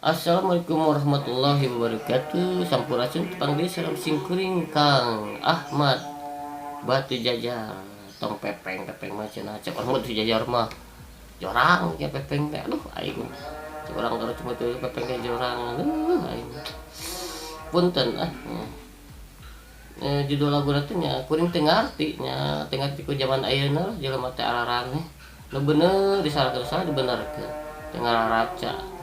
Assalamualaikum warahmatullahi wabarakatuh. Sampurasun tepang di salam singkuring Kang Ahmad Batu Jajar. Tong pepeng mah cenah cek orang Batu Jajar mah jorang ya pepeng teh. Aduh aing orang kalau cuma tuh pepeng teh jorang. Aduh aing punten judul lagu teh nya kuring teu ngarti nya teu ngarti ku zaman ayeuna jelema teh araraneh nu bener disalahkeun dibenerkeun teu ngaraca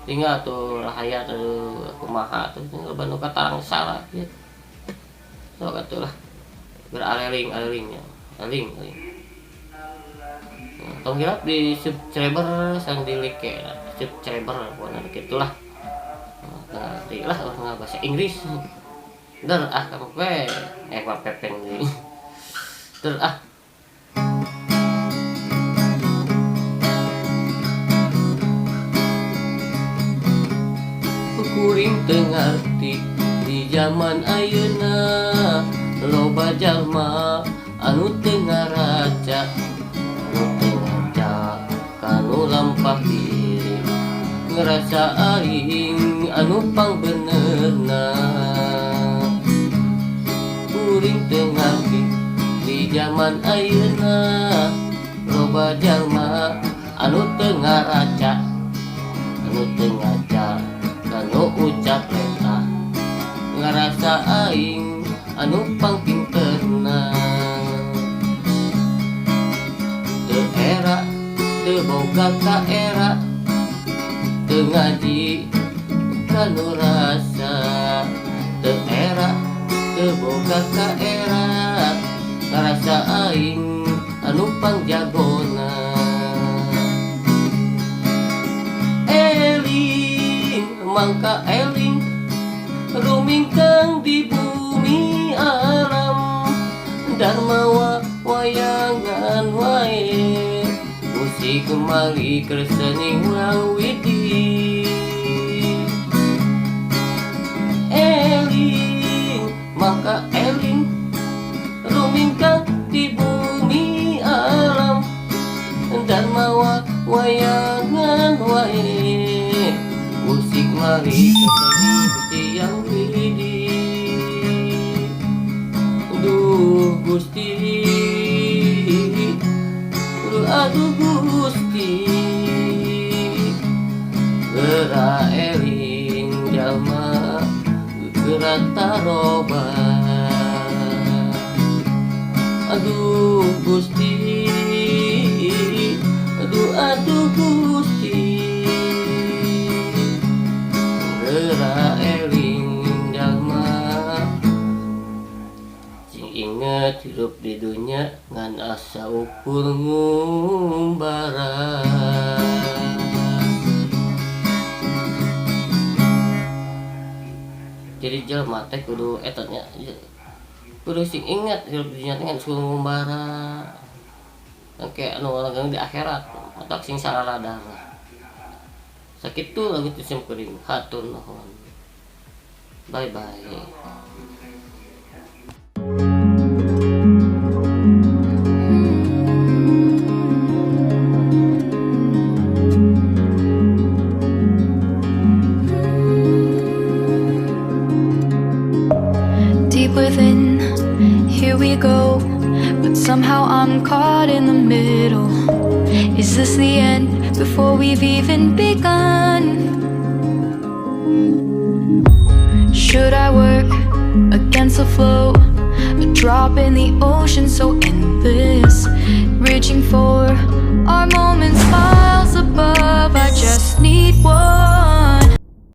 tinggal tuh rahaya tuh kumaha tuh tinggal banu katarang salah gitu so katulah beraleling alelingnya aling tong hilap di subscriber sang di like subscriber pokoknya gitulah ngerti lah orang bahasa Inggris der kamu pepeng nih der kuring teu ngarti di zaman ayeuna loba jalma anu teu ngaraca kanu lampah diri ngerasa aing anu pangbenerna kuring teu ngarti di zaman ayeuna loba jalma anu teu ngaraca anu teu ngaca kanu ucap eta ngerasa aing anu pangpinterna teu era teu boga ka era teu ngaji kanu rasa teu era teu boga ka era ngerasa aing anu pangjagona mangka eling rumingkang di bumi alam dharma wayangan wae musik kembali kersening wawidi eling mangka eling rumingkang di bumi alam dharma wayangan wae musik mari Gusti yang widi duh Gusti aduh Gusti geura eling jalma geura taroba aduh Gusti aduh Gusti geura eling jalma sing inget hidup di dunia ngan asa ukur ngumbara jadi jalma teh kudu etanya kudu sing inget hidup di dunia teh ngan asa ngumbara kayak anu langgeng di akhirat atau sing salaradar sakit tuh lagu tuh kuring hatur nuhun bye bye. Deep within, here we go, but somehow I'm caught in the middle. Is this the end before we've even begun? Should I work against the flow? A drop in the ocean so endless, reaching for our